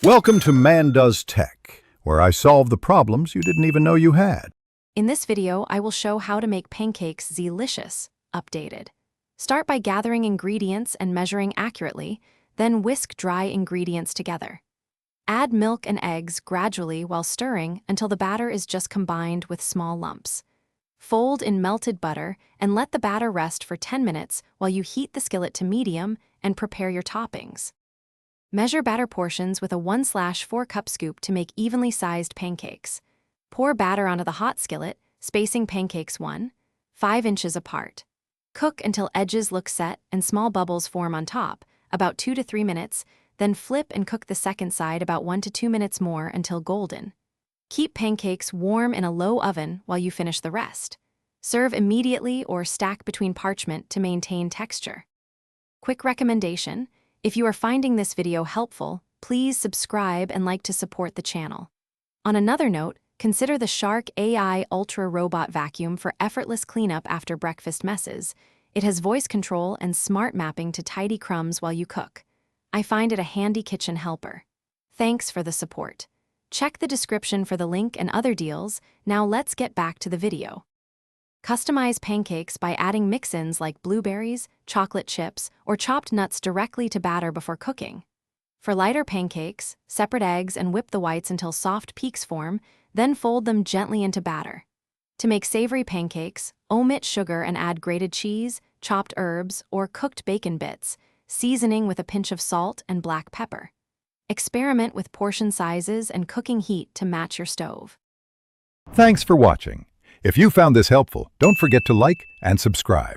Welcome to Man Does Tech, where I solve the problems you didn't even know you had. In this video, I will show how to make Pancakes Zeelicious updated. Start by gathering ingredients and measuring accurately, then whisk dry ingredients together. Add milk and eggs gradually while stirring until the batter is just combined with small lumps. Fold in melted butter and let the batter rest for 10 minutes while you heat the skillet to medium and prepare your toppings. Measure batter portions with a 1/4 cup scoop to make evenly sized pancakes. Pour batter onto the hot skillet, spacing pancakes 1.5 inches apart. Cook until edges look set and small bubbles form on top, about 2 to 3 minutes, then flip and cook the second side about 1 to 2 minutes more until golden. Keep pancakes warm in a low oven while you finish the rest. Serve immediately or stack between parchment to maintain texture. Quick recommendation: if you are finding this video helpful, please subscribe and like to support the channel. On another note, consider the Shark AI Ultra Robot Vacuum for effortless cleanup after breakfast messes. It has voice control and smart mapping to tidy crumbs while you cook. I find it a handy kitchen helper. Thanks for the support. Check the description for the link and other deals. Now let's get back to the video. Customize pancakes by adding mix-ins like blueberries, chocolate chips, or chopped nuts directly to batter before cooking. For lighter pancakes, separate eggs and whip the whites until soft peaks form, then fold them gently into batter. To make savory pancakes, omit sugar and add grated cheese, chopped herbs, or cooked bacon bits, seasoning with a pinch of salt and black pepper. Experiment with portion sizes and cooking heat to match your stove. Thanks for watching. If you found this helpful, don't forget to like and subscribe.